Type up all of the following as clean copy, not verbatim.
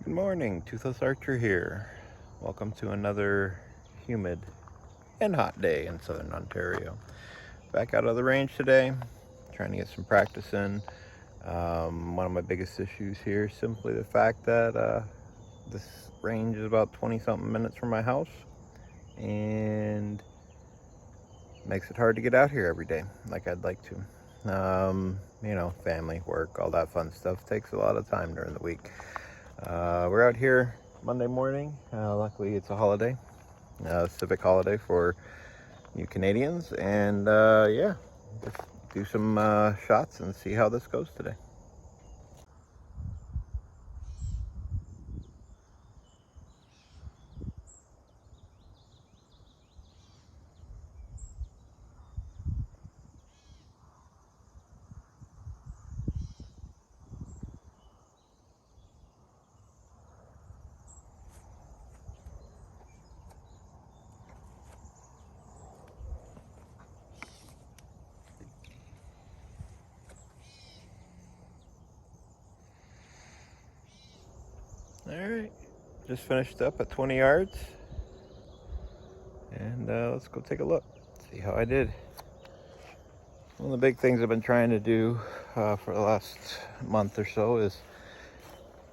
Good morning, Toothless Archer here. Welcome to another humid and hot day in southern Ontario. Back out of the range today, trying to get some practice in. One of my biggest issues here is simply the fact that this range is about 20 something minutes from my house and makes it hard to get out here every day like I'd like to. Family, work, all that fun stuff takes a lot of time during the week. We're out here Monday morning. Luckily, it's a holiday, civic holiday for you Canadians, and just do some shots and see how this goes today. All right, just finished up at 20 yards, and let's go take a look, see how I did. One of the big things I've been trying to do for the last month or so is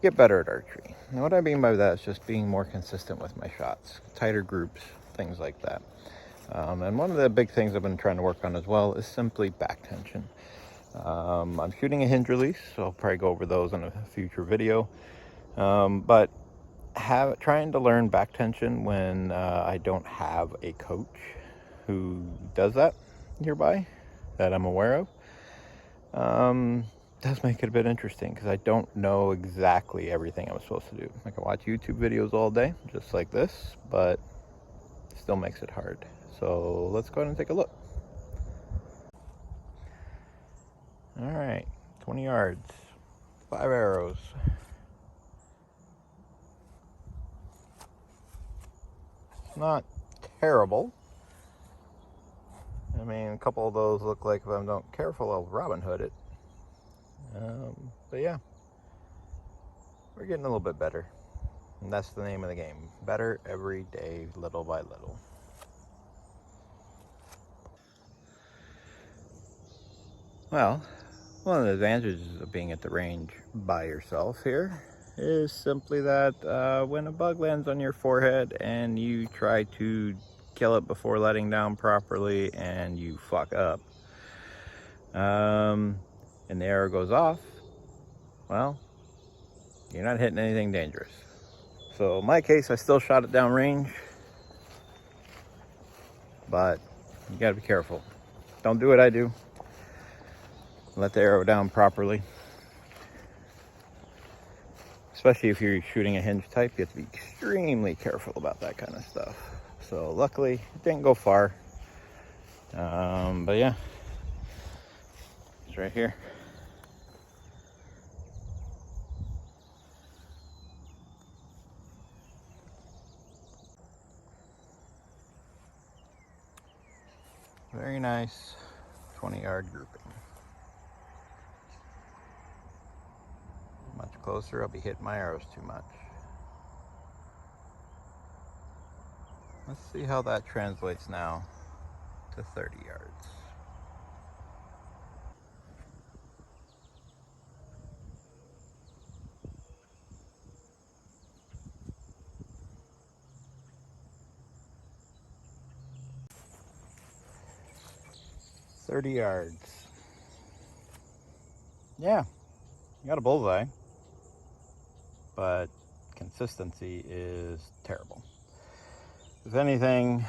get better at archery. And what I mean by that is just being more consistent with my shots, tighter groups, things like that. And one of the big things I've been trying to work on as well is simply back tension. I'm shooting a hinge release, so I'll probably go over those in a future video. But trying to learn back tension when I don't have a coach who does that nearby that I'm aware of, does make it a bit interesting because I don't know exactly everything I'm supposed to do. I can watch YouTube videos all day, just like this, but it still makes it hard. So let's go ahead and take a look. All right, 20 yards, 5 arrows. It's not terrible. I mean, a couple of those look like if I'm not careful, I'll Robin Hood it. But yeah, we're getting a little bit better. And that's the name of the game. Better every day, little by little. Well, one of the advantages of being at the range by yourself here is simply that when a bug lands on your forehead and you try to kill it before letting down properly and you fuck up, and the arrow goes off, well, you're not hitting anything dangerous. So in my case, I still shot it down range, but you gotta be careful. Don't do what I do. Let the arrow down properly. Especially if you're shooting a hinge type, you have to be extremely careful about that kind of stuff. So luckily, it didn't go far. But yeah, it's right here. Very nice 20-yard grouping. Much closer, I'll be hitting my arrows too much. Let's see how that translates now to 30 yards. "30 yards. Yeah, you got a bullseye, but consistency is terrible. If anything,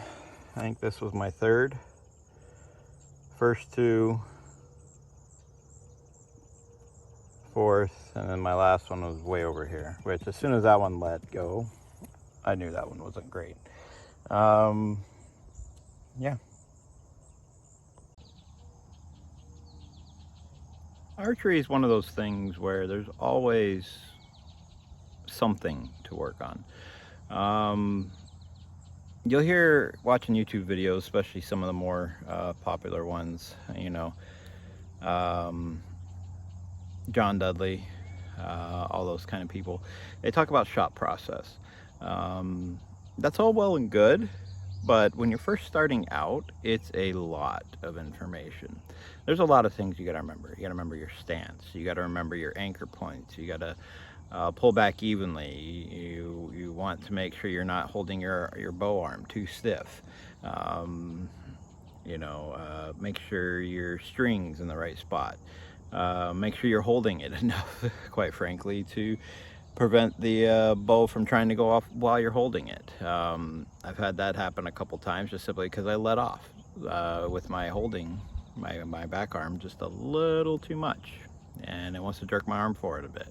I think this was my third. First two, fourth, and then my last one was way over here, which as soon as that one let go, I knew that one wasn't great. Yeah. Archery is one of those things where there's always something to work on. You'll hear watching YouTube videos, especially some of the more popular ones, John Dudley, all those kind of people, they talk about shot process. That's all well and good, but when you're first starting out, it's a lot of information. There's a lot of things you got to remember. You got to remember your stance. You got to remember your anchor points. You got to pull back evenly. You want to make sure you're not holding your bow arm too stiff. Make sure your string's in the right spot. Make sure you're holding it enough, quite frankly, to prevent the bow from trying to go off while you're holding it. I've had that happen a couple times just simply because I let off with my holding my back arm just a little too much, and it wants to jerk my arm forward a bit.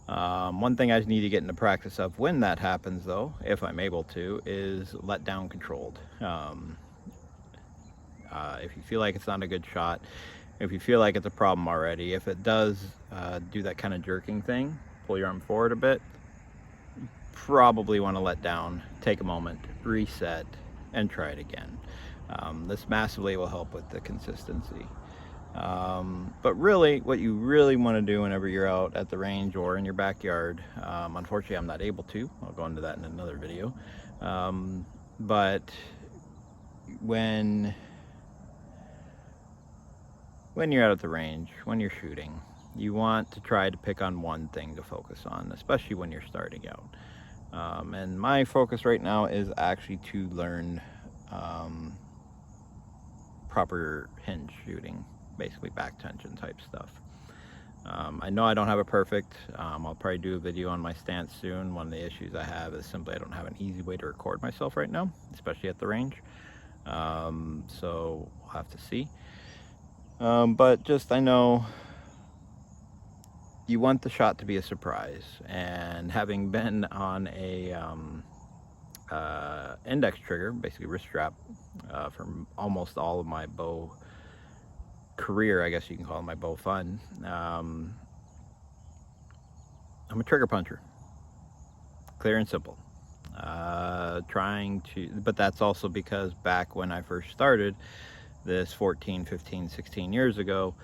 One thing I need to get into practice of when that happens, though, if I'm able to, is let down controlled. If you feel like it's not a good shot, if you feel like it's a problem already, if it does do that kind of jerking thing, pull your arm forward a bit, you probably want to let down, take a moment, reset, and try it again. This massively will help with the consistency. But really, what you really want to do whenever you're out at the range or in your backyard, unfortunately I'm not able to, I'll go into that in another video, but when you're out at the range, when you're shooting, you want to try to pick on one thing to focus on, especially when you're starting out. And my focus right now is actually to learn proper hinge shooting, basically back tension type stuff. I know I don't have it perfect. I'll probably do a video on my stance soon. One of the issues I have is simply I don't have an easy way to record myself right now, especially at the range. So we'll have to see. But just, I know you want the shot to be a surprise, and having been on a index trigger, basically wrist strap, for almost all of my bow career, I guess you can call it, my bow fun, I'm a trigger puncher, clear and simple. But that's also because back when I first started this 14, 15, 16 years ago,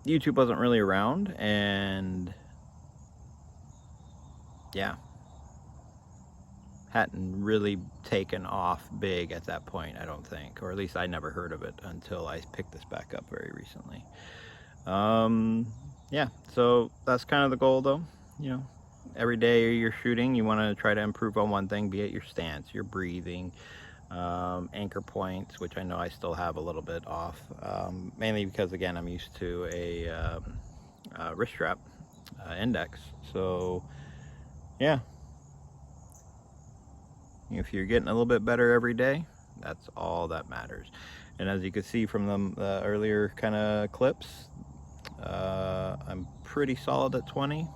YouTube wasn't really around, and yeah, hadn't really taken off big at that point, I don't think, or at least I never heard of it until I picked this back up very recently. Yeah, so that's kind of the goal, though. You know, every day you're shooting, you want to try to improve on one thing, be it your stance, your breathing, anchor points, which I know I still have a little bit off, mainly because, again, I'm used to a wrist strap index. So yeah, if you're getting a little bit better every day, that's all that matters. And as you can see from the earlier kind of clips, I'm pretty solid at 20,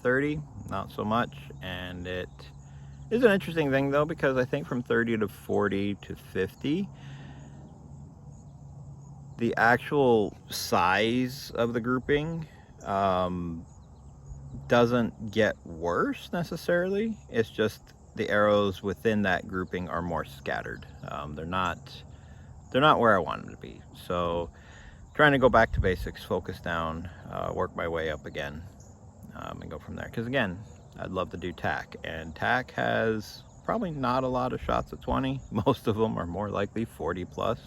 30, not so much. And it is an interesting thing, though, because I think from 30 to 40 to 50, the actual size of the grouping doesn't get worse necessarily. It's just the arrows within that grouping are more scattered. They're not where I want them to be. So trying to go back to basics, focus down, work my way up again, and go from there. Because again, I'd love to do tack, and tack has probably not a lot of shots at 20. Most of them are more likely 40 plus.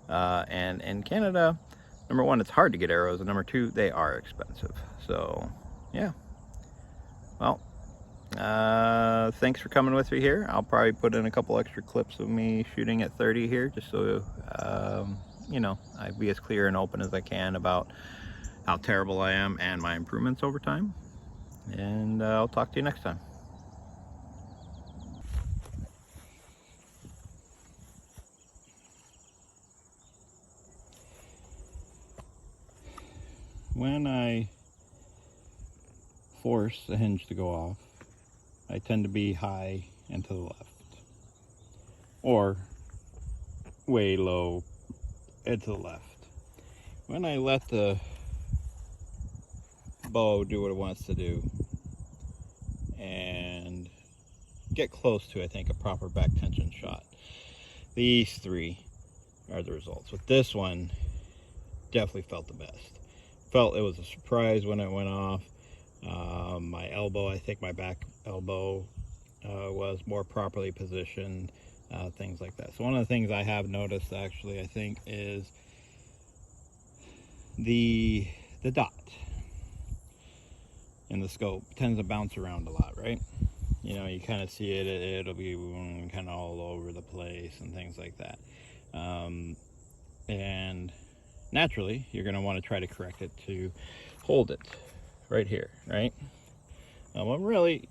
And in Canada, number one, it's hard to get arrows, and number two, they are expensive. So yeah, well, thanks for coming with me here. I'll probably put in a couple extra clips of me shooting at 30 here, just so you know, I be as clear and open as I can about how terrible I am and my improvements over time. And I'll talk to you next time. When I force the hinge to go off, I tend to be high and to the left, or way low and to the left. When I let the bow do what it wants to do and get close to, I think, a proper back tension shot, these three are the results. With this one, definitely felt the best. felt it was a surprise when it went off. My elbow, I think my back elbow was more properly positioned, things like that. So one of the things I have noticed, actually, I think, is the dot in the scope tends to bounce around a lot, right? You know, you kind of see it, it'll be kind of all over the place and things like that. And naturally, you're going to want to try to correct it to hold it right here, right? Well, really,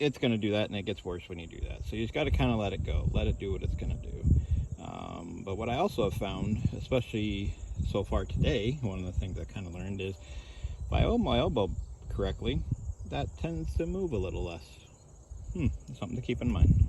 it's going to do that, and it gets worse when you do that. So you just got to kind of let it go, let it do what it's going to do. But what I also have found, especially so far today, one of the things I kind of learned is if I hold my elbow correctly, that tends to move a little less. Something to keep in mind.